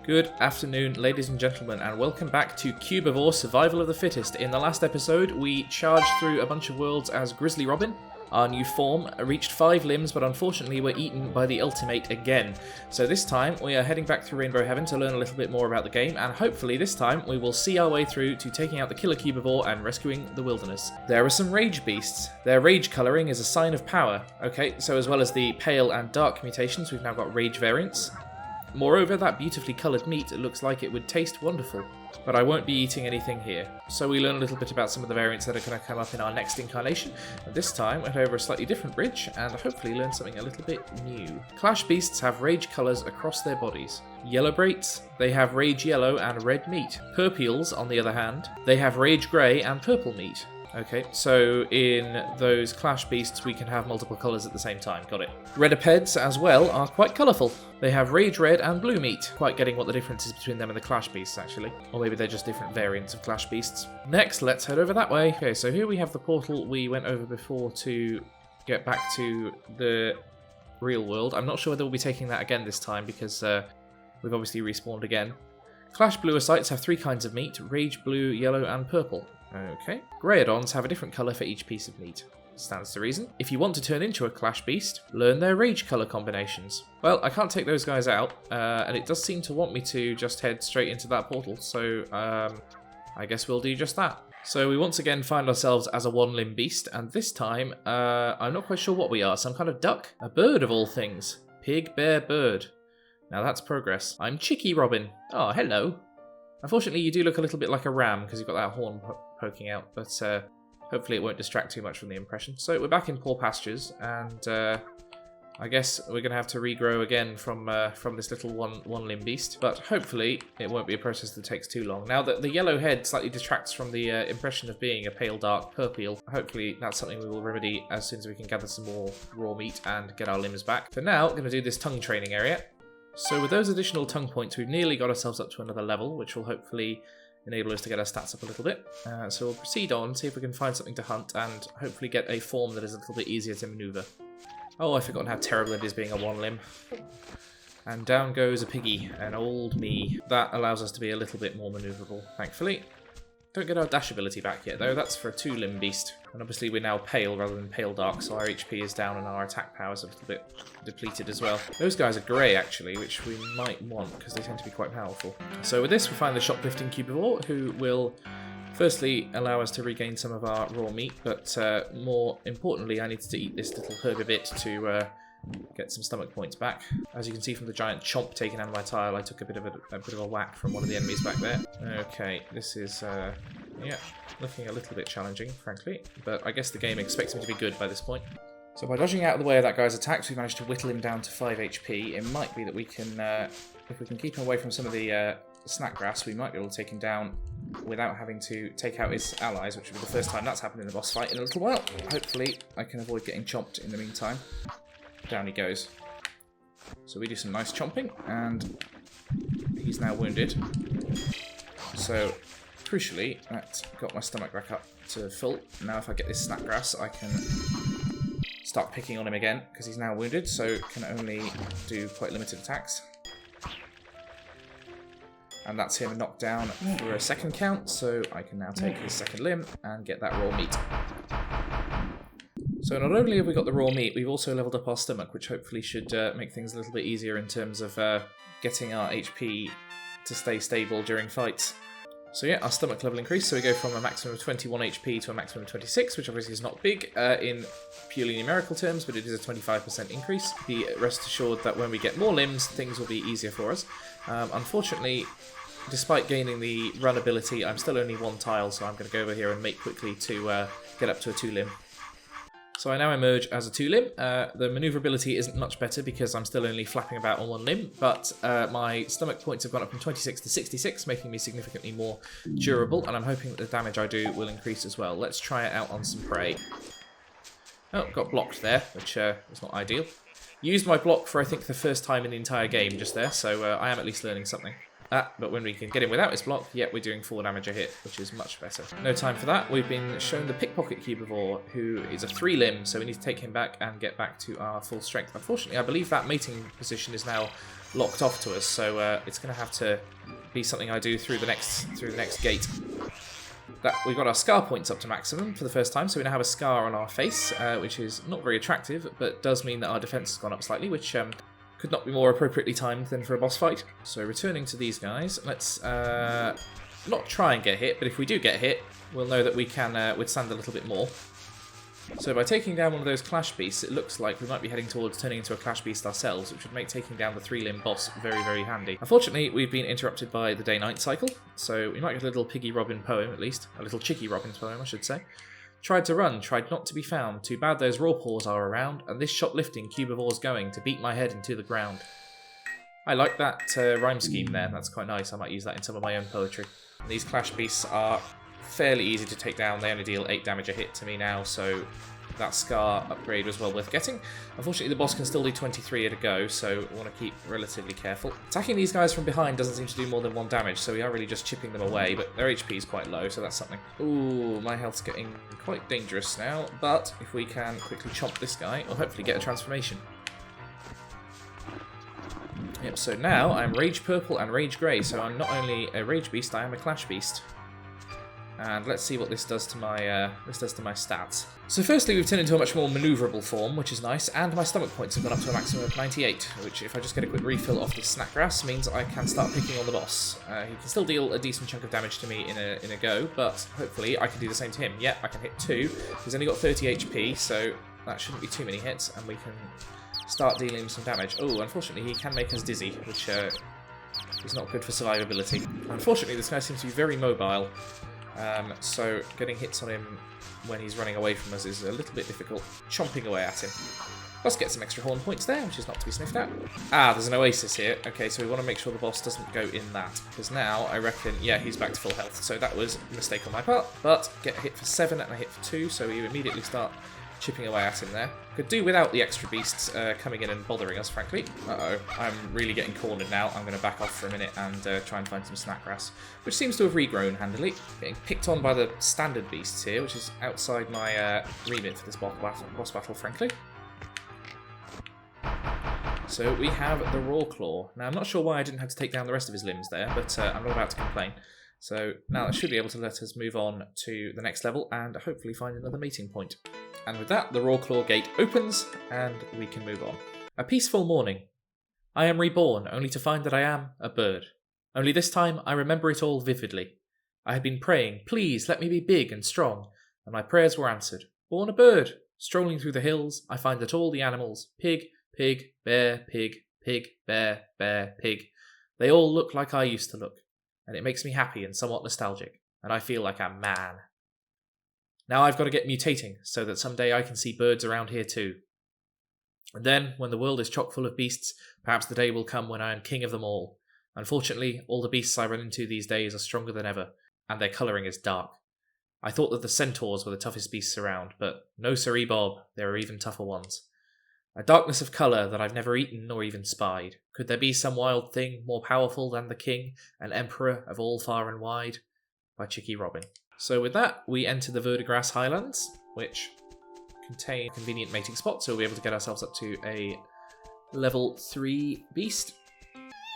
Good afternoon, ladies and gentlemen, and welcome back to Cubivore Survival of the Fittest. In the last episode, we charged through a bunch of worlds as Grizzly Robin. Our new form reached 5 limbs, but unfortunately were eaten by the ultimate again. So this time, we are heading back through Rainbow Heaven to learn a little bit more about the game, and hopefully this time we will see our way through to taking out the killer Cubivore and rescuing the wilderness. There are some rage beasts. Their rage colouring is a sign of power. Okay, so as well as the pale and dark mutations, we've now got rage variants. Moreover, that beautifully coloured meat looks like it would taste wonderful, but I won't be eating anything here. So we learn a little bit about some of the variants that are going to come up in our next incarnation, and this time went over a slightly different bridge and hopefully learn something a little bit new. Clash beasts have rage colours across their bodies. Yellow braits, they have rage yellow and red meat. Purpeals, on the other hand, they have rage grey and purple meat. Okay, so in those Clash beasts we can have multiple colours at the same time, got it. Redipeds as well are quite colourful. They have rage red and blue meat, quite getting what the difference is between them and the Clash beasts actually. Or maybe they're just different variants of Clash beasts. Next, let's head over that way. Okay, so here we have the portal we went over before to get back to the real world. I'm not sure whether we'll be taking that again this time because we've obviously respawned again. Clash bluocytes have 3 kinds of meat, rage blue, yellow and purple. Okay. Greyodons have a different colour for each piece of meat. Stands to reason. If you want to turn into a Clash beast, learn their rage colour combinations. Well, I can't take those guys out, and it does seem to want me to just head straight into that portal, so I guess we'll do just that. So we once again find ourselves as a one-limb beast, and this time, I'm not quite sure what we are. Some kind of duck? A bird of all things. Pig, bear, bird. Now that's progress. I'm Chicky Robin. Oh, hello. Unfortunately, you do look a little bit like a ram because you've got that horn poking out, but hopefully it won't distract too much from the impression. So we're back in poor pastures, and I guess we're going to have to regrow again from this little one-limb beast, but hopefully it won't be a process that takes too long. Now, the yellow head slightly detracts from the impression of being a pale dark purple. Hopefully that's something we will remedy as soon as we can gather some more raw meat and get our limbs back. For now, we're going to do this tongue training area. So with those additional tongue points, we've nearly got ourselves up to another level, which will hopefully enable us to get our stats up a little bit. So we'll proceed on, see if we can find something to hunt, and hopefully get a form that is a little bit easier to maneuver. Oh, I've forgotten how terrible it is being a one-limb. And down goes a piggy, an old me. That allows us to be a little bit more maneuverable, thankfully. Don't get our dash ability back yet, though. That's for a 2-limb beast. And obviously we're now pale rather than PaleDark, so our HP is down and our attack power is a little bit depleted as well. Those guys are grey, actually, which we might want, because they tend to be quite powerful. So with this, we find the shoplifting Cubivore, who will firstly allow us to regain some of our raw meat, but more importantly, I needed to eat this little herb a bit to get some stomach points back. As you can see from the giant chomp taken out of my tile, I took a bit of a whack from one of the enemies back there. Okay, this is yeah, looking a little bit challenging, frankly, but I guess the game expects me to be good by this point. So by dodging out of the way of that guy's attacks, we managed to whittle him down to 5 HP. It might be that we can, if we can keep him away from some of the snack grass, we might be able to take him down without having to take out his allies, which will be the first time that's happened in a boss fight in a little while. Hopefully I can avoid getting chomped in the meantime. Down he goes. So we do some nice chomping, and he's now wounded. So, crucially, that got my stomach back up to full. Now if I get this snack grass, I can start picking on him again, because he's now wounded, so can only do quite limited attacks. And that's him knocked down for a second count, so I can now take his second limb and get that raw meat. So not only have we got the raw meat, we've also leveled up our stomach, which hopefully should make things a little bit easier in terms of getting our HP to stay stable during fights. So yeah, our stomach level increased, so we go from a maximum of 21 HP to a maximum of 26, which obviously is not big in purely numerical terms, but it is a 25% increase. Be rest assured that when we get more limbs, things will be easier for us. Unfortunately, despite gaining the run ability, I'm still only 1 tile, so I'm going to go over here and make quickly to get up to a 2-limb. So I now emerge as a 2-limb. The maneuverability isn't much better because I'm still only flapping about on 1 limb, but my stomach points have gone up from 26 to 66, making me significantly more durable, and I'm hoping that the damage I do will increase as well. Let's try it out on some prey. Oh, got blocked there, which was not ideal. Used my block for, I think, the first time in the entire game just there, so I am at least learning something. But when we can get him without his block, yet we're doing 4 damage a hit, which is much better. No time for that. We've been shown the Pickpocket Cubivore, who is a 3-limb, so we need to take him back and get back to our full strength. Unfortunately, I believe that mating position is now locked off to us, so it's going to have to be something I do through the next gate. We've got our scar points up to maximum for the first time, so we now have a scar on our face, which is not very attractive, but does mean that our defense has gone up slightly, which could not be more appropriately timed than for a boss fight. So returning to these guys, let's not try and get hit, but if we do get hit, we'll know that we can withstand a little bit more. So by taking down one of those Clash Beasts, it looks like we might be heading towards turning into a Clash Beast ourselves, which would make taking down the 3-limb boss very, very handy. Unfortunately, we've been interrupted by the day-night cycle, so we might get a little Piggy Robin poem at least. A little Chicky Robin poem, I should say. Tried to run, tried not to be found. Too bad those raw paws are around, and this shoplifting Cubivore's going to beat my head into the ground. I like that rhyme scheme there. That's quite nice. I might use that in some of my own poetry. And these Clash Beasts are fairly easy to take down. They only deal 8 damage a hit to me now, so that scar upgrade was well worth getting. Unfortunately, the boss can still do 23 at a go, so we want to keep relatively careful. Attacking these guys from behind doesn't seem to do more than 1 damage, so we are really just chipping them away, but their HP is quite low, so that's something. Ooh, my health's getting quite dangerous now, but if we can quickly chomp this guy, we'll hopefully get a transformation. Yep, so now I'm Rage Purple and Rage Grey, so I'm not only a Rage Beast, I am a Clash Beast. And let's see what this does to my stats. So firstly, we've turned into a much more manoeuvrable form, which is nice, and my stomach points have gone up to a maximum of 98, which, if I just get a quick refill off this snack grass, means I can start picking on the boss. He can still deal a decent chunk of damage to me in a go, but hopefully I can do the same to him. Yeah, I can hit 2. He's only got 30 HP, so that shouldn't be too many hits, and we can start dealing him some damage. Oh, unfortunately, he can make us dizzy, which is not good for survivability. Unfortunately, this guy seems to be very mobile. So getting hits on him when he's running away from us is a little bit difficult. Chomping away at him. Let's get some extra horn points there, which is not to be sniffed at. Ah, there's an oasis here. Okay, so we want to make sure the boss doesn't go in that, because now I reckon, yeah, he's back to full health. So that was a mistake on my part, but get a hit for 7 and a hit for 2, so we immediately start chipping away at him there. Could do without the extra beasts coming in and bothering us, frankly. Uh-oh, I'm really getting cornered now. I'm going to back off for a minute and try and find some snack grass, which seems to have regrown handily. Getting picked on by the standard beasts here, which is outside my remit for this boss battle, frankly. So we have the Raw Claw. Now, I'm not sure why I didn't have to take down the rest of his limbs there, but I'm not about to complain. So now that should be able to let us move on to the next level and hopefully find another meeting point. And with that, the Raw Claw gate opens and we can move on. A peaceful morning. I am reborn, only to find that I am a bird. Only this time I remember it all vividly. I had been praying, please let me be big and strong, and my prayers were answered. Born a bird. Strolling through the hills, I find that all the animals, pig, pig, bear, pig, pig, bear, bear, pig, they all look like I used to look. And it makes me happy and somewhat nostalgic, and I feel like a man. Now I've got to get mutating, so that someday I can see birds around here too. And then, when the world is chock full of beasts, perhaps the day will come when I am king of them all. Unfortunately, all the beasts I run into these days are stronger than ever, and their colouring is dark. I thought that the centaurs were the toughest beasts around, but no siree Bob, there are even tougher ones. A darkness of colour that I've never eaten nor even spied. Could there be some wild thing more powerful than the king, and emperor of all far and wide? By Chicky Robin. So with that, we enter the Verdigras Highlands, which contain a convenient mating spot, so we'll be able to get ourselves up to a level 3 beast.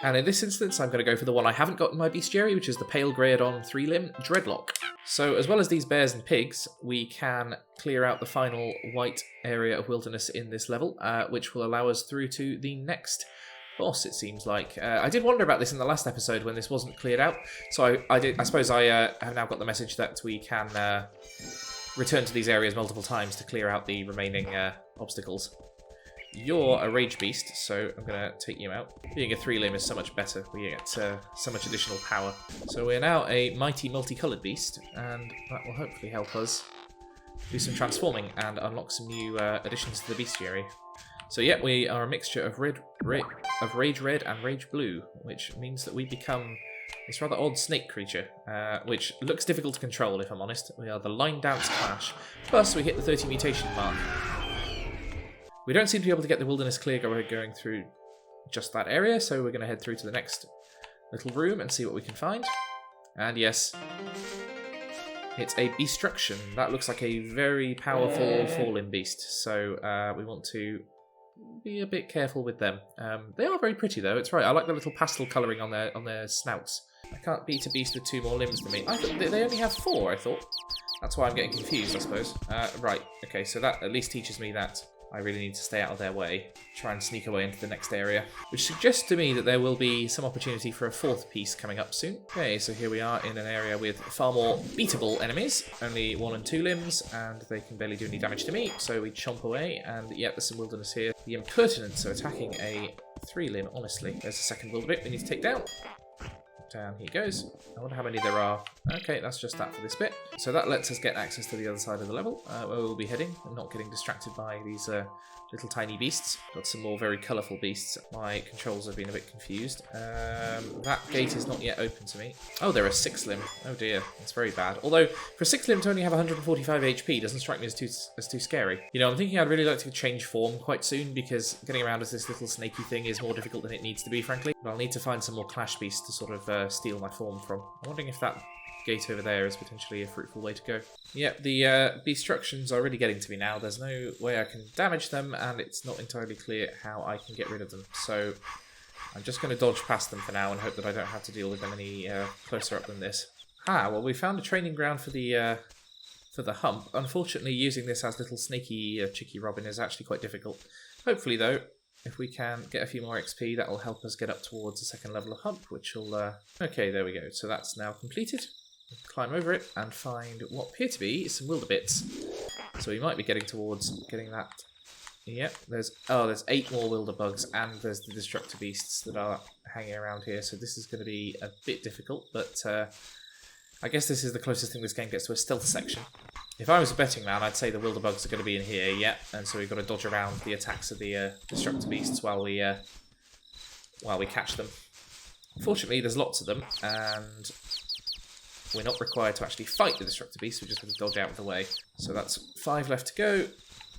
And in this instance, I'm going to go for the one I haven't got in my bestiary, which is the Pale Greyadon 3-limb Dreadlock. So as well as these bears and pigs, we can clear out the final white area of wilderness in this level, which will allow us through to the next boss, it seems like. I did wonder about this in the last episode when this wasn't cleared out, so I suppose I have now got the message that we can return to these areas multiple times to clear out the remaining obstacles. You're a Rage Beast, so I'm going to take you out. Being a 3-limb is so much better. We get so much additional power. So we're now a mighty multicoloured beast, and that will hopefully help us do some transforming and unlock some new additions to the bestiary. So yeah, we are a mixture of Rage Red and Rage Blue, which means that we become this rather odd snake creature, which looks difficult to control, if I'm honest. We are the Line Dance Clash. Plus, we hit the 30 mutation mark. We don't seem to be able to get the wilderness clear going through just that area, so we're going to head through to the next little room and see what we can find. And yes, it's a Beastruction. That looks like a very powerful fallen beast, so we want to be a bit careful with them. They are very pretty though, it's right. I like the little pastel colouring on their snouts. I can't beat a beast with 2 more limbs than me. I thought they only have 4, I thought. That's why I'm getting confused, I suppose. Right, okay, so that at least teaches me that I really need to stay out of their way. Try and sneak away into the next area. Which suggests to me that there will be some opportunity for a 4th piece coming up soon. Okay, so here we are in an area with far more beatable enemies. Only 1 and 2 limbs, and they can barely do any damage to me. So we chomp away, and yeah, there's some wilderness here. The impertinence of attacking a 3-limb, honestly. There's a second wilderbit we need to take down. Down he goes. I wonder how many there are. Okay, that's just that for this bit. So that lets us get access to the other side of the level, where we'll be heading. I'm not getting distracted by these little tiny beasts. Got some more very colourful beasts. My controls have been a bit confused. That gate is not yet open to me. Oh, they're a 6-limb. Oh dear, that's very bad. Although, for a 6-limb to only have 145 HP doesn't strike me as too scary. You know, I'm thinking I'd really like to change form quite soon, because getting around as this little snaky thing is more difficult than it needs to be, frankly. But I'll need to find some more Clash beasts to sort of steal my form from. I'm wondering if that gate over there is potentially a fruitful way to go. Yep, the destructions are really getting to me now. There's no way I can damage them, and it's not entirely clear how I can get rid of them. So I'm just going to dodge past them for now and hope that I don't have to deal with them any closer up than this. Well, we found a training ground for the hump. Unfortunately, using this as little snaky Chicky Robin is actually quite difficult. Hopefully, though, if we can get a few more XP, that will help us get up towards the 2nd level of hump, which will... Okay, there we go. So that's now completed. Climb over it and find what appear to be some wilderbits. So we might be getting towards getting that. Yep, there's 8 more wilderbugs, and there's the destructor beasts that are hanging around here. So this is going to be a bit difficult, but I guess this is the closest thing this game gets to a stealth section. If I was a betting man, I'd say the wilderbugs are going to be in here, yeah, and so we've got to dodge around the attacks of the destructor beasts while we catch them. Fortunately, there's lots of them, and we're not required to actually fight the destructor beasts, we just have to dodge out of the way. So that's 5 left to go,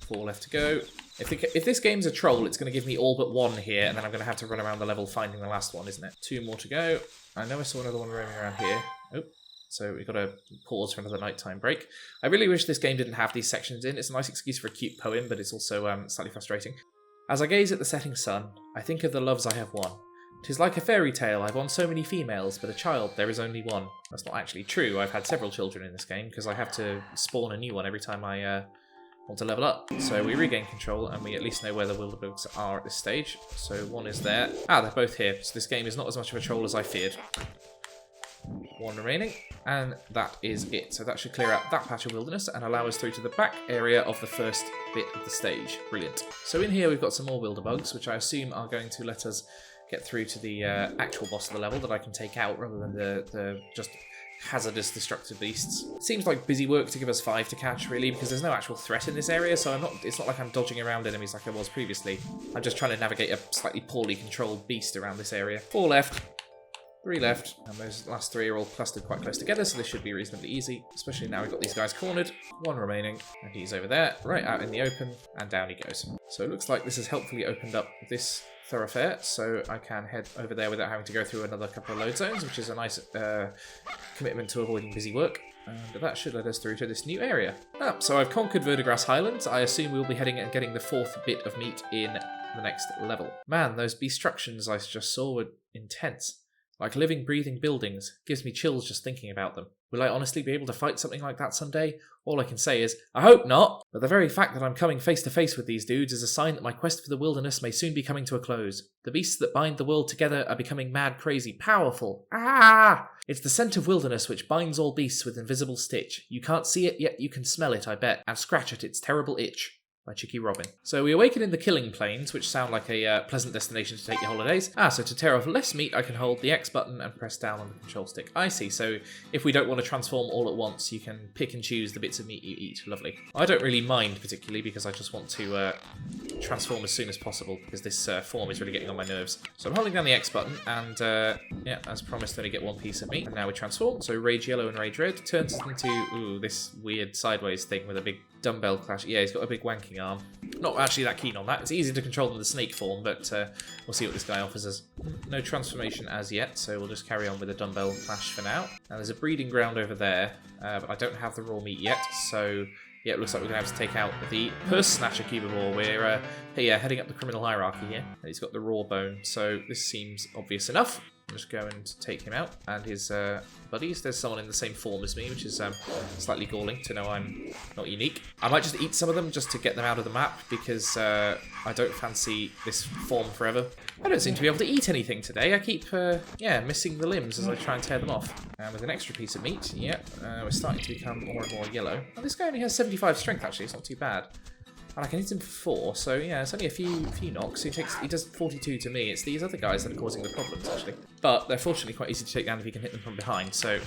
4 left to go. If this game's a troll, it's going to give me all but 1 here, and then I'm going to have to run around the level finding the last one, isn't it? 2 more to go. I know I saw another one roaming around here. Oh, so we've got to pause for another nighttime break. I really wish this game didn't have these sections in. It's a nice excuse for a cute poem, but it's also slightly frustrating. As I gaze at the setting sun, I think of the loves I have won. 'Tis like a fairy tale, I've won so many females, but a child there is only one. That's not actually true, I've had several children in this game, because I have to spawn a new one every time I want to level up. So we regain control, and we at least know where the wilderbugs are at this stage. So 1 is there. They're both here, so this game is not as much of a troll as I feared. 1 remaining, and that is it. So that should clear out that patch of wilderness and allow us through to the back area of the first bit of the stage. Brilliant. So in here we've got some more wilderbugs, which I assume are going to let us get through to the actual boss of the level that I can take out rather than the just hazardous destructive beasts. It seems like busy work to give us 5 to catch, really, because there's no actual threat in this area, so it's not like I'm dodging around enemies like I was previously. I'm just trying to navigate a slightly poorly controlled beast around this area. 4 left. 3 left, and those last 3 are all clustered quite close together, so this should be reasonably easy, especially now we've got these guys cornered. 1 remaining, and he's over there, right out in the open, and down he goes. So it looks like this has helpfully opened up this thoroughfare, so I can head over there without having to go through another couple of load zones, which is a nice commitment to avoiding busy work. And that should let us through to this new area. So I've conquered Verdigras Highlands. I assume we'll be heading and getting the 4th bit of meat in the next level. Man, those destructions I just saw were intense. Like living, breathing buildings. Gives me chills just thinking about them. Will I honestly be able to fight something like that someday? All I can say is, I hope not! But the very fact that I'm coming face to face with these dudes is a sign that my quest for the wilderness may soon be coming to a close. The beasts that bind the world together are becoming mad crazy, powerful. It's the scent of wilderness which binds all beasts with invisible stitch. You can't see it, yet you can smell it, I bet, and scratch at its terrible itch. By Chicky Robin. So we awaken in the Killing Plains, which sound like a pleasant destination to take your holidays. So to tear off less meat, I can hold the X button and press down on the control stick. I see, so if we don't want to transform all at once, you can pick and choose the bits of meat you eat. Lovely. I don't really mind particularly, because I just want to transform as soon as possible, because this form is really getting on my nerves. So I'm holding down the X button, and yeah, as promised, only get 1 piece of meat. And now we transform, so Rage Yellow and Rage Red turns us into, this weird sideways thing with a big Dunbell Clash. Yeah, he's got a big wanking arm. Not actually that keen on that. It's easier to control than the snake form, but we'll see what this guy offers us. No transformation as yet, so we'll just carry on with the Dunbell Clash for now. Now there's a breeding ground over there, but I don't have the raw meat yet, so Yeah, it looks like we're going to have to take out the Purse Snatcher Cubivore. We're heading up the criminal hierarchy here. And he's got the raw bone, so this seems obvious enough. I'm just going to take him out and his buddies. There's someone in the same form as me, which is slightly galling to know I'm not unique. I might just eat some of them just to get them out of the map because I don't fancy this form forever. I don't seem to be able to eat anything today. I keep, missing the limbs as I try and tear them off. And with an extra piece of meat, we're starting to become more and more yellow. And this guy only has 75 strength, actually. It's not too bad. And I can hit him for 4, so yeah, it's only a few knocks. He does 42 to me. It's these other guys that are causing the problems, actually. But they're fortunately quite easy to take down if you can hit them from behind, so...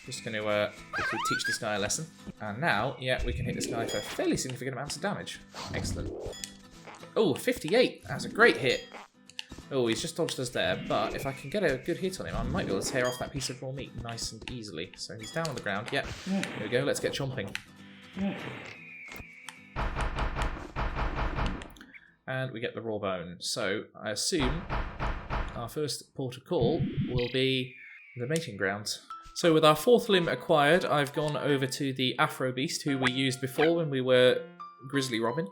Just going to quickly teach this guy a lesson. And now, yeah, we can hit this guy for fairly significant amounts of damage. Excellent. Oh, 58! That's a great hit. Oh, he's just dodged us there, but if I can get a good hit on him, I might be able to tear off that piece of raw meat nice and easily. So he's down on the ground. Yeah, here we go. Let's get chomping. And we get the raw bone. So I assume our first port of call will be the mating grounds. So with our 4th limb acquired, I've gone over to the Afro Beast, who we used before when we were Grizzly Robin.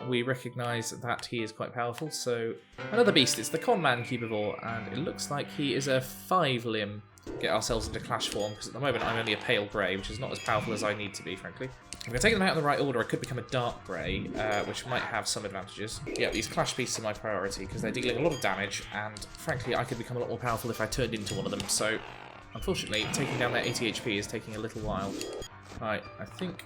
We recognise that he is quite powerful. So another beast, it's the Conman Cubivore, and it looks like he is a 5 limb. Get ourselves into Clash form, because at the moment I'm only a pale grey, which is not as powerful as I need to be, frankly. If I take them out in the right order, I could become a dark grey, which might have some advantages. Yeah, these Clash beasts are my priority, because they're dealing a lot of damage, and frankly, I could become a lot more powerful if I turned into one of them, so unfortunately, taking down their 80 HP is taking a little while. Right, I think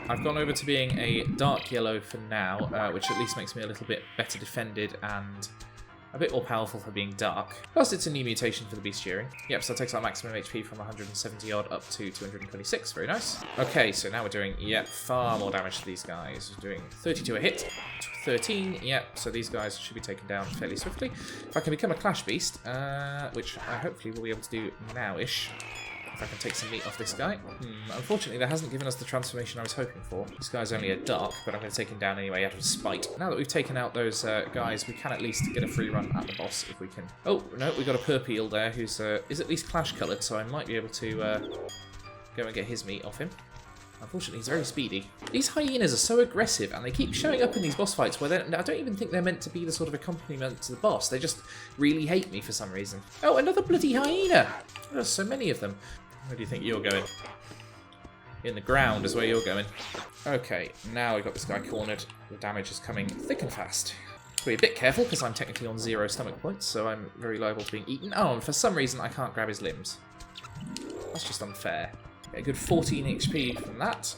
I've gone over to being a dark yellow for now, which at least makes me a little bit better defended and a bit more powerful for being dark. Plus, it's a new mutation for the bestiary. Yep, so it takes our maximum HP from 170 odd up to 226. Very nice. Okay, so now we're doing, far more damage to these guys. We're doing 32 a hit, 13. Yep, so these guys should be taken down fairly swiftly. If I can become a Clash Beast, which I hopefully will be able to do now-ish. If I can take some meat off this guy. Unfortunately, that hasn't given us the transformation I was hoping for. This guy's only a dark, but I'm going to take him down anyway out of spite. Now that we've taken out those guys, we can at least get a free run at the boss if we can. Oh, no, we've got a Purpeel there who's is at least Clash-coloured, so I might be able to go and get his meat off him. Unfortunately, he's very speedy. These hyenas are so aggressive, and they keep showing up in these boss fights where I don't even think they're meant to be the sort of accompaniment to the boss. They just really hate me for some reason. Oh, another bloody hyena! There's so many of them. Where do you think you're going? In the ground is where you're going. Okay, now we've got this guy cornered. The damage is coming thick and fast. Be a bit careful, because I'm technically on 0 stomach points, so I'm very liable to being eaten. Oh, and for some reason I can't grab his limbs. That's just unfair. Get a good 14 HP from that.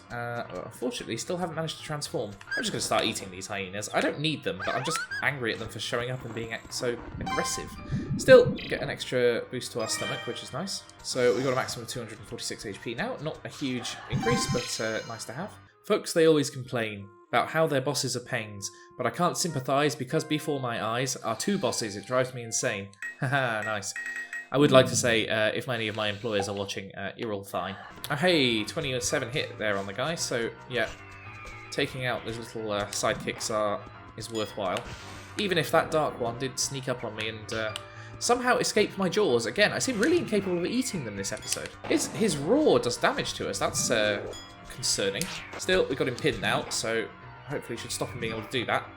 Unfortunately, still haven't managed to transform. I'm just going to start eating these hyenas. I don't need them, but I'm just angry at them for showing up and being so aggressive. Still, get an extra boost to our stomach, which is nice. So we've got a maximum of 246 HP now. Not a huge increase, but nice to have. Folks, they always complain about how their bosses are pains, but I can't sympathise because before my eyes are 2 bosses. It drives me insane. Haha, nice. I would like to say, if any of my employers are watching, you're all fine. Oh, hey, 27 hit there on the guy, so yeah, taking out those little sidekicks is worthwhile. Even if that dark one did sneak up on me and somehow escape my jaws. Again, I seem really incapable of eating them this episode. His roar does damage to us, that's concerning. Still, we've got him pinned now, so hopefully should stop him being able to do that.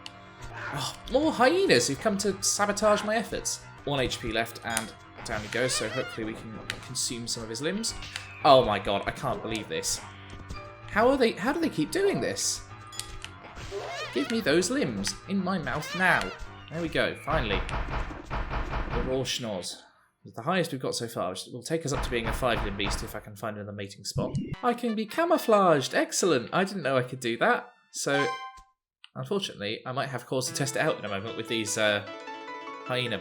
Oh, more hyenas who've come to sabotage my efforts. 1 HP left, and down he goes, so hopefully we can consume some of his limbs. Oh my god, I can't believe this. How do they keep doing this? Give me those limbs in my mouth now. There we go, finally. The raw schnoz. It's the highest we've got so far, which will take us up to being a 5-limb beast if I can find another mating spot. I can be camouflaged! Excellent! I didn't know I could do that. So, unfortunately, I might have cause to test it out in a moment with these hyena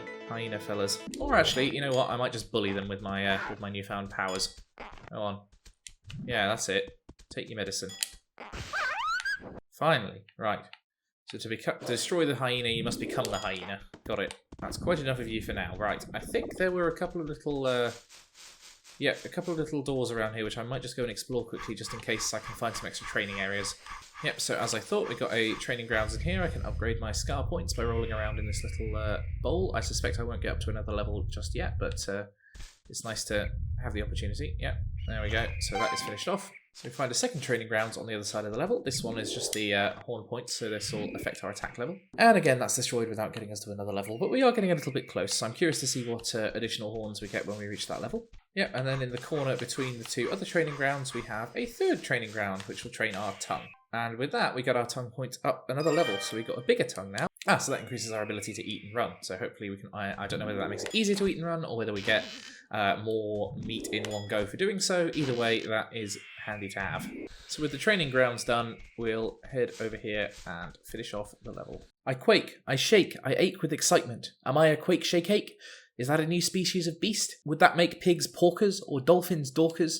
fellas. Or actually, you know what? I might just bully them with my newfound powers. Go on. Yeah, that's it. Take your medicine. Finally, right. So to destroy the hyena, you must become the hyena. Got it. That's quite enough of you for now. Right. I think there were a couple of little, a couple of little doors around here, which I might just go and explore quickly, just in case I can find some extra training areas. Yep, so as I thought, we've got a training grounds in here. I can upgrade my scar points by rolling around in this little bowl. I suspect I won't get up to another level just yet, but it's nice to have the opportunity. Yep, there we go. So that is finished off. So we find a second training grounds on the other side of the level. This one is just the horn points, so this will affect our attack level. And again, that's destroyed without getting us to another level, but we are getting a little bit close, so I'm curious to see what additional horns we get when we reach that level. Yeah, and then in the corner between the two other training grounds, we have a third training ground, which will train our tongue. And with that, we got our tongue points up another level, so we've got a bigger tongue now. So that increases our ability to eat and run. So hopefully we can, I don't know whether that makes it easier to eat and run, or whether we get more meat in one go for doing so. Either way, that is handy to have. So with the training grounds done, we'll head over here and finish off the level. I quake, I shake, I ache with excitement. Am I a quake, shake, ache? Is that a new species of beast? Would that make pigs porkers or dolphins dorkers?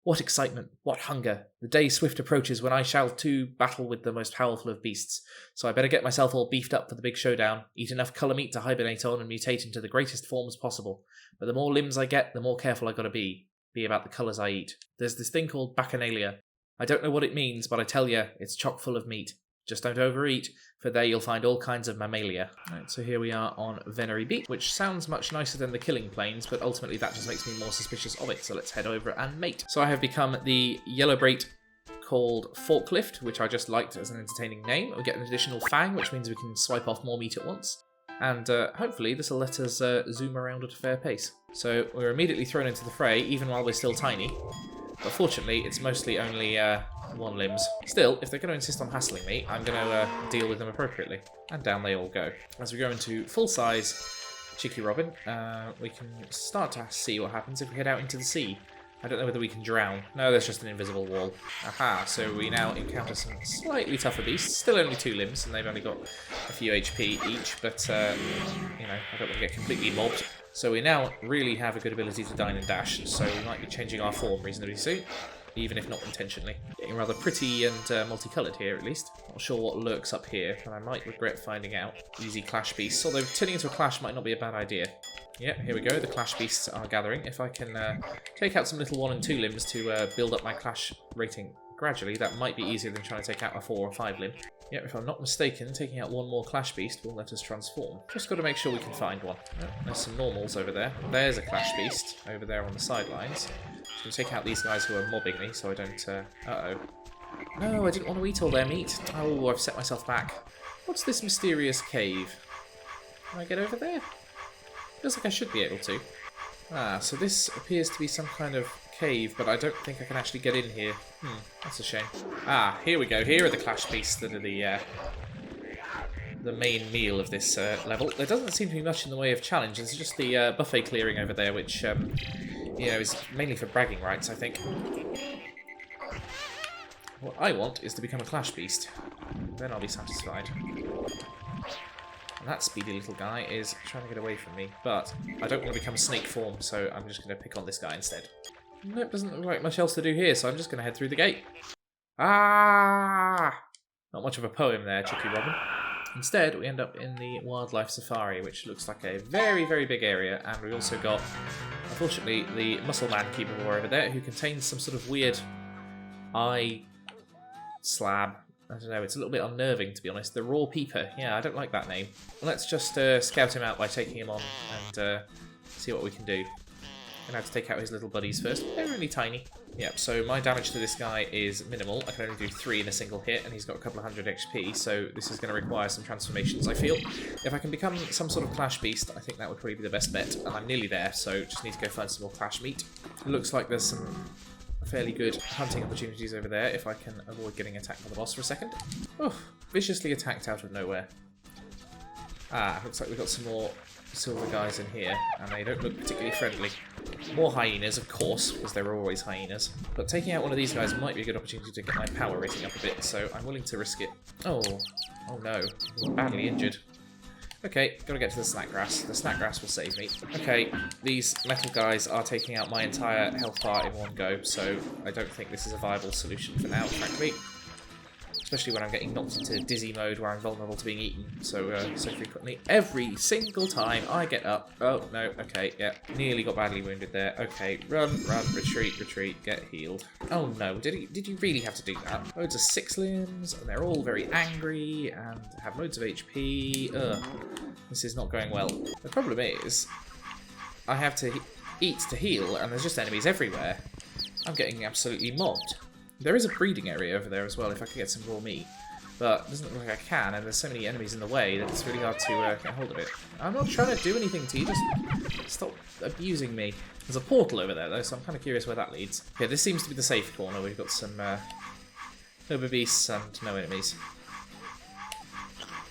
What excitement, what hunger. The day swift approaches when I shall too battle with the most powerful of beasts. So I better get myself all beefed up for the big showdown, eat enough colour meat to hibernate on and mutate into the greatest forms possible. But the more limbs I get, the more careful I gotta be about the colours I eat. There's this thing called bacchanalia. I don't know what it means, but I tell ya, it's chock full of meat. Just don't overeat, for there you'll find all kinds of mammalia. Right, so here we are on Venery Beach, which sounds much nicer than the Killing Plains, but ultimately that just makes me more suspicious of it, so let's head over and mate. So I have become the yellow brait called Forklift, which I just liked as an entertaining name. We get an additional fang, which means we can swipe off more meat at once. And hopefully this will let us zoom around at a fair pace. So we're immediately thrown into the fray, even while we're still tiny. But fortunately, it's mostly only one limbs. Still, if they're going to insist on hassling me, I'm going to deal with them appropriately. And down they all go. As we go into full-size Cheeky Robin, we can start to see what happens if we head out into the sea. I don't know whether we can drown. No, there's just an invisible wall. Aha, so we now encounter some slightly tougher beasts. Still only 2 limbs, and they've only got a few HP each, but, you know, I don't want to get completely mobbed. So we now really have a good ability to dine and dash, so we might be changing our form reasonably soon, even if not intentionally. Getting rather pretty and multicoloured here, at least. Not sure what lurks up here, and I might regret finding out. Easy Clash Beasts, although turning into a Clash might not be a bad idea. Yeah, here we go, the Clash Beasts are gathering. If I can take out some little 1 and 2 limbs to build up my Clash rating gradually, that might be easier than trying to take out a 4 or 5 limb. Yeah, if I'm not mistaken, taking out 1 more Clash Beast will let us transform. Just got to make sure we can find one. Oh, there's some normals over there. There's a Clash Beast over there on the sidelines. So I'm going to take out these guys who are mobbing me so I don't... Uh-oh. No, I didn't want to eat all their meat. Oh, I've set myself back. What's this mysterious cave? Can I get over there? Feels like I should be able to. Ah, so this appears to be some kind of cave, but I don't think I can actually get in here. That's a shame. Ah, here we go. Here are the Clash Beasts that are the main meal of this level. There doesn't seem to be much in the way of challenge. It's just the buffet clearing over there, which you know, is mainly for bragging rights, I think. What I want is to become a Clash Beast. Then I'll be satisfied. And that speedy little guy is trying to get away from me, but I don't want to become snake form, so I'm just going to pick on this guy instead. Nope, doesn't look like much else to do here, so I'm just going to head through the gate. Ah! Not much of a poem there, Cheeky Robin. Instead, we end up in the wildlife safari, which looks like a very, very big area, and we also got, unfortunately, the Muscle Man Cubivore over there, who contains some sort of weird eye slab. I don't know, it's a little bit unnerving, to be honest. The Raw Peeper. Yeah, I don't like that name. Let's just scout him out by taking him on and see what we can do. Gonna have to take out his little buddies first. They're really tiny. Yep, so my damage to this guy is minimal. I can only do 3 in a single hit, and he's got a couple of hundred XP, so this is going to require some transformations, I feel. If I can become some sort of Clash Beast, I think that would probably be the best bet, and I'm nearly there, so just need to go find some more Clash meat. It looks like there's some fairly good hunting opportunities over there if I can avoid getting attacked by the boss for a second. Oh, viciously attacked out of nowhere. Ah, looks like we've got some more silver guys in here, and they don't look particularly friendly. More hyenas, of course, because there are always hyenas. But taking out one of these guys might be a good opportunity to get my power rating up a bit, so I'm willing to risk it. Oh no, I'm badly injured. Okay, gotta get to the snack grass. The snack grass will save me. Okay, these metal guys are taking out my entire health bar in one go, so I don't think this is a viable solution for now, frankly. Especially when I'm getting knocked into dizzy mode where I'm vulnerable to being eaten so frequently. Every single time I get up. Oh, no, okay, yeah. Nearly got badly wounded there. Okay, run, retreat, get healed. Oh no, did you really have to do that? Loads of 6 limbs, and they're all very angry, and have loads of HP. Ugh, this is not going well. The problem is, I have to eat to heal, and there's just enemies everywhere. I'm getting absolutely mobbed. There is a breeding area over there as well if I could get some raw meat. But it doesn't look like I can, and there's so many enemies in the way that it's really hard to get hold of it. I'm not trying to do anything to you, just stop abusing me. There's a portal over there though, so I'm kind of curious where that leads. Okay, this seems to be the safe corner. We've got some herba beasts and no enemies.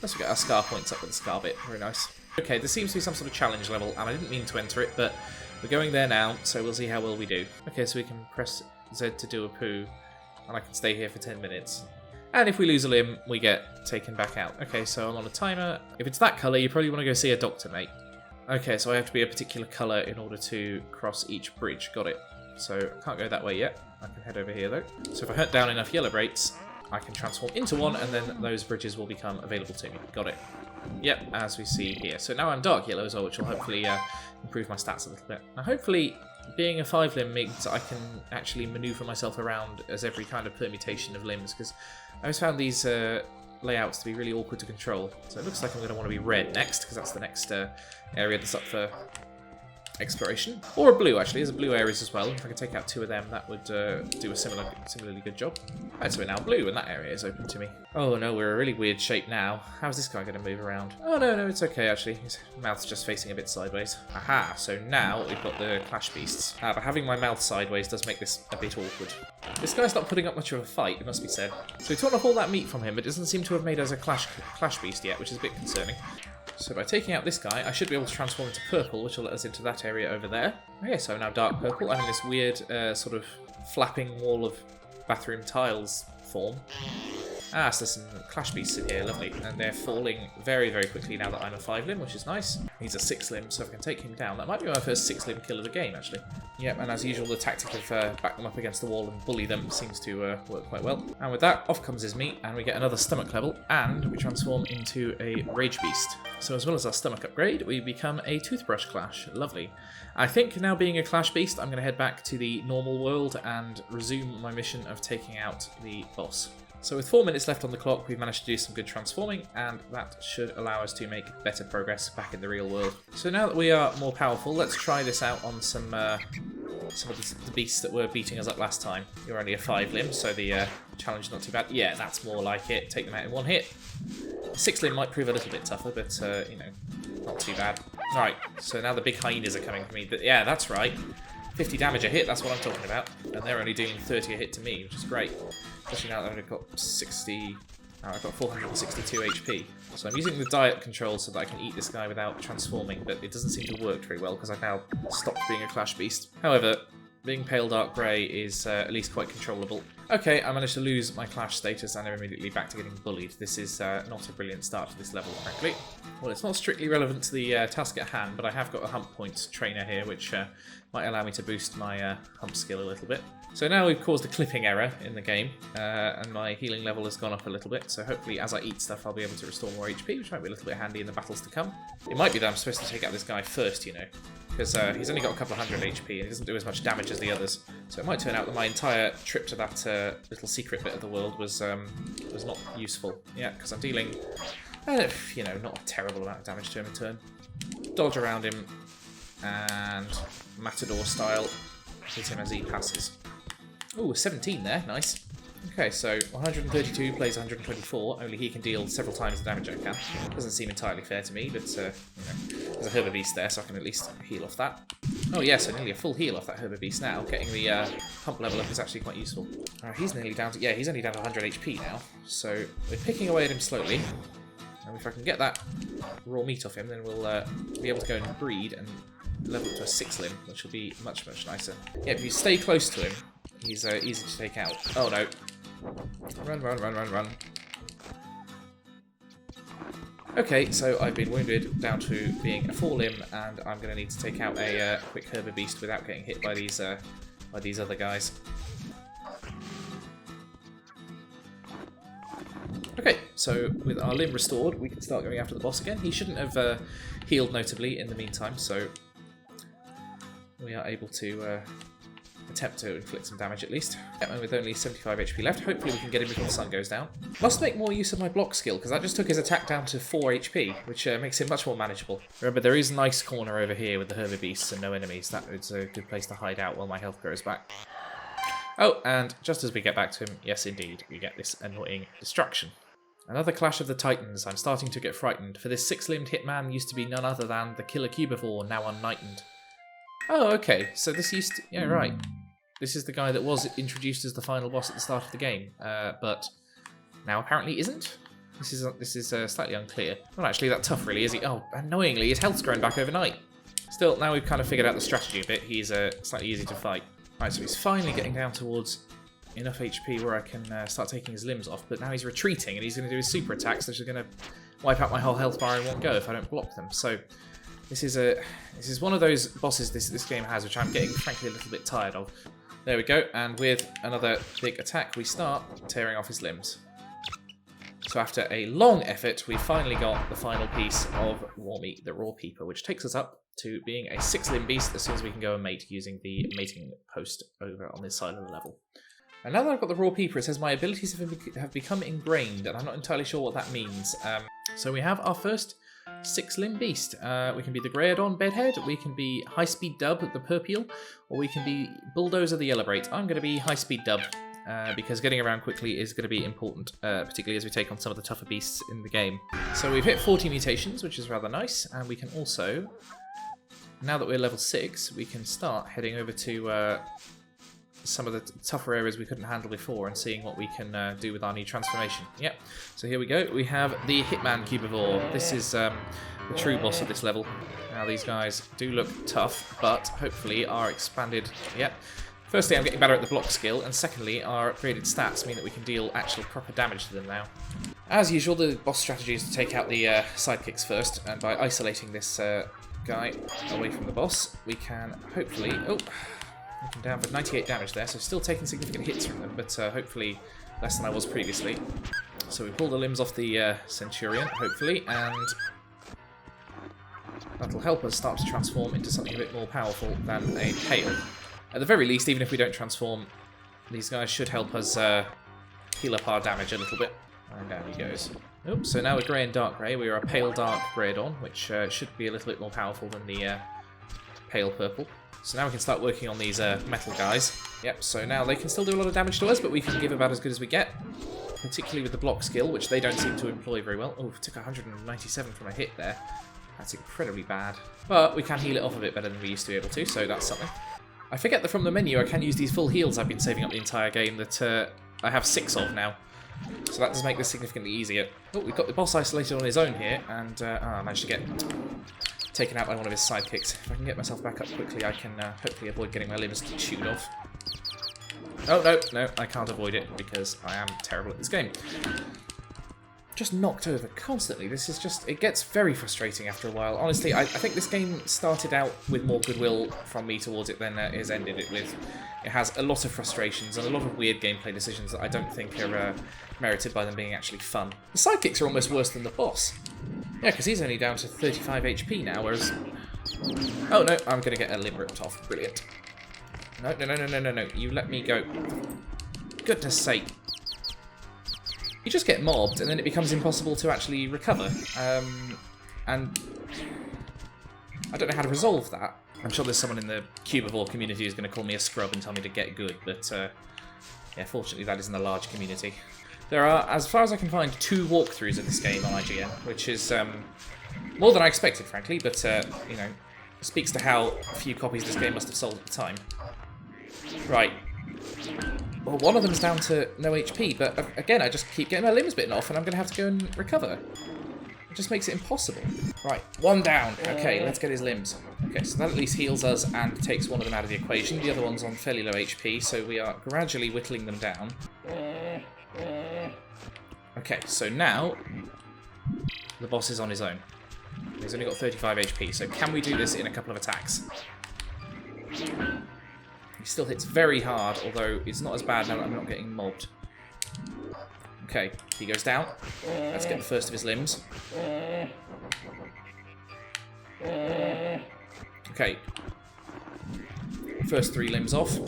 Let's get our scar points up with the scar bit. Very nice. Okay, there seems to be some sort of challenge level, and I didn't mean to enter it, but we're going there now, so we'll see how well we do. Okay, so we can press Z to do a poo, and I can stay here for 10 minutes. And if we lose a limb, we get taken back out. Okay, so I'm on a timer. If it's that colour, you probably want to go see a doctor, mate. Okay, so I have to be a particular colour in order to cross each bridge. Got it. So I can't go that way yet. I can head over here, though. So if I hunt down enough yellow braits, I can transform into one, and then those bridges will become available to me. Got it. Yep, as we see here. So now I'm dark yellow as well, which will hopefully improve my stats a little bit. Now, hopefully, being a 5-limb means I can actually manoeuvre myself around as every kind of permutation of limbs, because I always found these layouts to be really awkward to control. So it looks like I'm going to want to be red next, because that's the next area that's up for exploration. Or a blue, actually. There's a blue areas as well. If I could take out 2 of them, that would do a similarly good job. Right, so we're now blue, and that area is open to me. Oh no, we're a really weird shape now. How's this guy going to move around? Oh no, it's okay, actually. His mouth's just facing a bit sideways. Aha, so now we've got the Clash Beasts. But having my mouth sideways does make this a bit awkward. This guy's not putting up much of a fight, it must be said. So we torn off all that meat from him, but it doesn't seem to have made us a Clash Beast yet, which is a bit concerning. So by taking out this guy, I should be able to transform into purple, which will let us into that area over there. Okay, so I'm now dark purple. I'm in this weird sort of flapping wall of bathroom tiles form. Ah, so there's some Clash Beasts in here, lovely. And they're falling very, very quickly now that I'm a 5-limb, which is nice. He's a 6-limb, so if I can take him down, that might be my first 6-limb kill of the game, actually. Yep, and as usual, the tactic of back them up against the wall and bully them seems to work quite well. And with that, off comes his meat, and we get another stomach level, and we transform into a Rage Beast. So as well as our stomach upgrade, we become a Toothbrush Clash. Lovely. I think now being a Clash Beast, I'm going to head back to the normal world and resume my mission of taking out the boss. So with 4 minutes left on the clock, we've managed to do some good transforming, and that should allow us to make better progress back in the real world. So now that we are more powerful, let's try this out on some of the beasts that were beating us up last time. You're only a 5-limb, so the challenge is not too bad. Yeah, that's more like it. Take them out in one hit. A 6-limb might prove a little bit tougher, but, you know, not too bad. Right, so now the big hyenas are coming for me. But yeah, that's right. 50 damage a hit, that's what I'm talking about. And they're only doing 30 a hit to me, which is great. Especially now that I've got 462 HP. So I'm using the diet control so that I can eat this guy without transforming, but it doesn't seem to work very well because I've now stopped being a Clash Beast. However, being pale dark grey is at least quite controllable. Okay, I managed to lose my Clash status and I'm immediately back to getting bullied. This is not a brilliant start to this level, frankly. Well, it's not strictly relevant to the task at hand, but I have got a hump point trainer here, which might allow me to boost my hump skill a little bit. So now we've caused a clipping error in the game, and my healing level has gone up a little bit, so hopefully as I eat stuff I'll be able to restore more HP, which might be a little bit handy in the battles to come. It might be that I'm supposed to take out this guy first, you know, because he's only got a couple of hundred HP and he doesn't do as much damage as the others. So it might turn out that my entire trip to that little secret bit of the world was not useful. Yeah, because I'm dealing, you know, not a terrible amount of damage to him in turn. Dodge around him and Matador style hit him as he passes. Ooh, 17 there, nice. Okay, so 132 plays 124, only he can deal several times the damage I can. Doesn't seem entirely fair to me, but you know, there's a Herba Beast there, so I can at least heal off that. Oh yeah, so nearly a full heal off that Herba Beast now. Getting the pump level up is actually quite useful. He's nearly down to, yeah, he's only down to 100 HP now, so we're picking away at him slowly. And if I can get that raw meat off him, then we'll be able to go and breed and level up to a 6-limb, which will be much, much nicer. Yeah, if you stay close to him, he's easy to take out. Oh no. Run, run, run, run, run. Okay, so I've been wounded down to being a 4-limb, and I'm going to need to take out a quick Herba Beast without getting hit by these other guys. Okay, so with our limb restored, we can start going after the boss again. He shouldn't have healed notably in the meantime, so we are able to attempt to inflict some damage at least. And with only 75 HP left, hopefully we can get him before the sun goes down. Must make more use of my block skill, because that just took his attack down to 4 HP, which makes him much more manageable. Remember, there is a nice corner over here with the Herba Beasts and no enemies. That is a good place to hide out while my health grows back. Oh, and just as we get back to him, yes indeed, we get this annoying distraction. Another clash of the titans. I'm starting to get frightened, for this six-limbed hitman used to be none other than the killer Cubivore, now unnightened. Oh, okay, so this used to... yeah, right. This is the guy that was introduced as the final boss at the start of the game, but now apparently isn't? This is slightly unclear. Not actually that tough, really, is he? Oh, annoyingly, his health's grown back overnight. Still, now we've kind of figured out the strategy a bit, he's slightly easy to fight. Right, so he's finally getting down towards enough HP where I can start taking his limbs off, but now he's retreating and he's going to do his super attacks, which are going to wipe out my whole health bar in one go if I don't block them. So this is one of those bosses this game has, which I'm getting frankly a little bit tired of. There we go, and with another big attack, we start tearing off his limbs. So after a long effort, we finally got the final piece of Raw Meat, the Raw Peeper, which takes us up to being a 6-limb beast as soon as we can go and mate using the mating post over on this side of the level. And now that I've got the Raw Peeper, it says my abilities have become ingrained, and I'm not entirely sure what that means. So we have our first 6-limb beast. We can be the Greydon Bedhead, we can be High Speed Dub, the Purpule, or we can be Bulldozer the Yellowbrate. I'm going to be High Speed Dub, because getting around quickly is going to be important, particularly as we take on some of the tougher beasts in the game. So we've hit 40 mutations, which is rather nice, and we can also, now that we're level 6, we can start heading over to some of the tougher areas we couldn't handle before and seeing what we can do with our new transformation. Yep, so here we go. We have the Hitman Cubivore. This is the true boss of this level. Now these guys do look tough, but hopefully are expanded. Yep. Firstly, I'm getting better at the block skill, and secondly, our upgraded stats mean that we can deal actual proper damage to them now. As usual, the boss strategy is to take out the sidekicks first, and by isolating this guy away from the boss, we can hopefully... oh, I'm down for 98 damage there, so still taking significant hits from them, but hopefully less than I was previously. So we pull the limbs off the Centurion, hopefully, and that'll help us start to transform into something a bit more powerful than a Pale. At the very least, even if we don't transform, these guys should help us heal up our damage a little bit. And down he goes. Oops, so now we're grey and dark grey. We are a pale dark Greydon, which should be a little bit more powerful than the pale purple. So now we can start working on these metal guys. Yep, so now they can still do a lot of damage to us, but we can give about as good as we get. Particularly with the block skill, which they don't seem to employ very well. Oh, took 197 from a hit there. That's incredibly bad. But we can heal it off a bit better than we used to be able to, so that's something. I forget that from the menu I can use these full heals I've been saving up the entire game that I have 6 of now. So that does make this significantly easier. Oh, we've got the boss isolated on his own here, and I managed to get taken out by one of his sidekicks. If I can get myself back up quickly, I can hopefully avoid getting my limbs chewed off. Oh, no, I can't avoid it because I am terrible at this game. Just knocked over constantly. This is just... it gets very frustrating after a while. Honestly, I think this game started out with more goodwill from me towards it than it has ended it with. It has a lot of frustrations and a lot of weird gameplay decisions that I don't think are merited by them being actually fun. The sidekicks are almost worse than the boss. Yeah, because he's only down to 35 HP now, whereas... oh, no, I'm going to get a limb ripped off. Brilliant. No. You let me go. Goodness sake. You just get mobbed, and then it becomes impossible to actually recover. And I don't know how to resolve that. I'm sure there's someone in the Cubivore community who's going to call me a scrub and tell me to get good, but yeah, fortunately that isn't a large community. There are, as far as I can find, 2 walkthroughs of this game on IGN, which is more than I expected, frankly, but, you know, speaks to how few copies this game must have sold at the time. Right. Well, one of them's down to no HP, but again, I just keep getting my limbs bitten off, and I'm going to have to go and recover. It just makes it impossible. Right, 1 down. Okay, let's get his limbs. Okay, so that at least heals us and takes one of them out of the equation. The other one's on fairly low HP, so we are gradually whittling them down. Okay, so now the boss is on his own. He's only got 35 HP, so can we do this in a couple of attacks? He still hits very hard, although it's not as bad now that I'm not getting mobbed. Okay, he goes down. Let's get the first of his limbs. Okay. First 3 limbs off.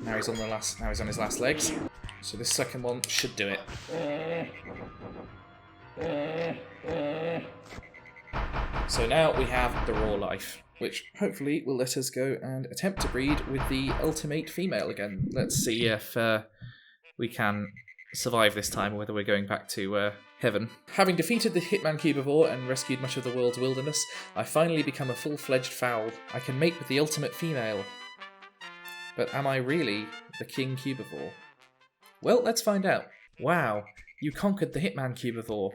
Now he's on the last. Now he's on his last legs. So this second one should do it. So now we have the raw life. which hopefully will let us go and attempt to breed with the ultimate female again. Let's see if we can survive this time, or whether we're going back to heaven. Having defeated the Hitman Cubivore and rescued much of the world's wilderness, I finally become a full-fledged fowl. I can mate with the ultimate female. But am I really the King Cubivore? Well, let's find out. Wow, you conquered the Hitman Cubivore.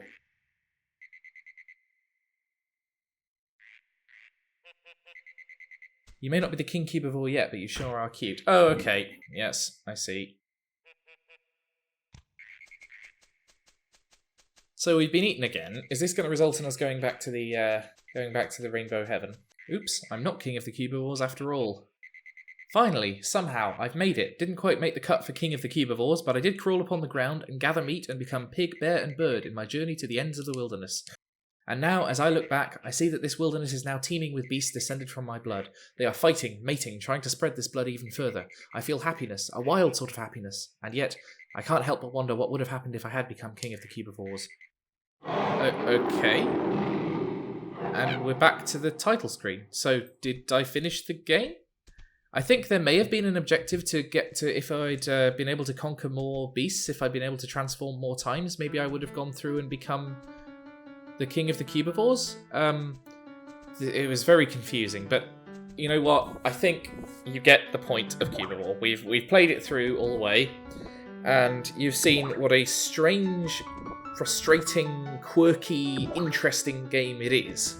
You may not be the King Cubivore yet, but you sure are cute. Oh, okay. Yes, I see. So we've been eaten again. Is this going to result in us going back to the Rainbow Heaven? Oops, I'm not King of the Cubivores after all. Finally, somehow, I've made it. Didn't quite make the cut for King of the Cubivores, but I did crawl upon the ground and gather meat and become pig, bear, and bird in my journey to the ends of the wilderness. And now, as I look back, I see that this wilderness is now teeming with beasts descended from my blood. They are fighting, mating, trying to spread this blood even further. I feel happiness, a wild sort of happiness, and yet, I can't help but wonder what would have happened if I had become King of the Cubivores. Okay. And we're back to the title screen. So, did I finish the game? I think there may have been an objective to get to, if I'd been able to conquer more beasts, if I'd been able to transform more times, maybe I would have gone through and become the King of the Cubivores. It was very confusing, but you know what? I think you get the point of Cubivore. We've played it through all the way, and you've seen what a strange, frustrating, quirky, interesting game it is.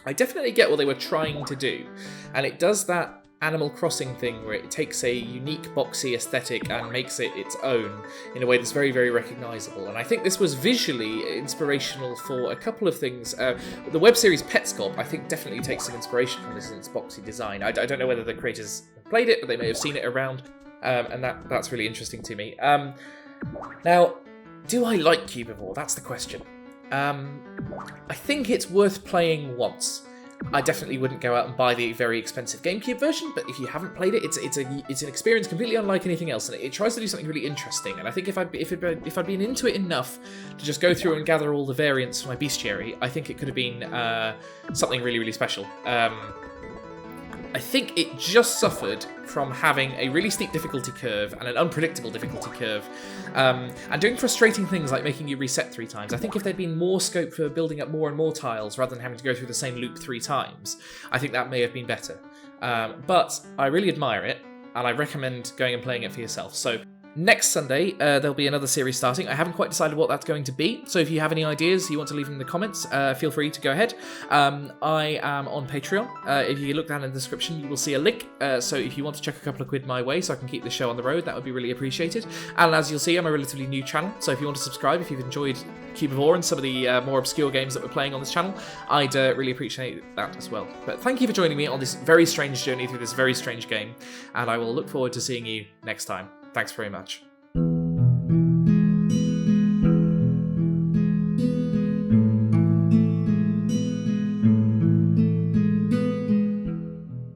I definitely get what they were trying to do, and it does that Animal Crossing thing where it takes a unique boxy aesthetic and makes it its own in a way that's very, very recognisable. And I think this was visually inspirational for a couple of things. The web series Petscop, I think, definitely takes some inspiration from this in its boxy design. I don't know whether the creators played it, but they may have seen it around, and that's really interesting to me. Now, do I like Cubivore? That's the question. I think it's worth playing once. I definitely wouldn't go out and buy the very expensive GameCube version, but if you haven't played it, it's an experience completely unlike anything else, and it tries to do something really interesting. And I think if I'd been into it enough to just go through and gather all the variants for my bestiary, I think it could have been something really, really special. I think it just suffered from having a really steep difficulty curve and an unpredictable difficulty curve, and doing frustrating things like making you reset 3 times. I think if there'd been more scope for building up more and more tiles rather than having to go through the same loop 3 times, I think that may have been better. But I really admire it, and I recommend going and playing it for yourself. So next Sunday, there'll be another series starting. I haven't quite decided what that's going to be, so if you have any ideas you want to leave them in the comments, feel free to go ahead. I am on Patreon. If you look down in the description, you will see a link, so if you want to chuck a couple of quid my way so I can keep the show on the road, that would be really appreciated. And as you'll see, I'm a relatively new channel, so if you want to subscribe, if you've enjoyed Cubivore and some of the more obscure games that we're playing on this channel, I'd really appreciate that as well. But thank you for joining me on this very strange journey through this very strange game, and I will look forward to seeing you next time. Thanks very much.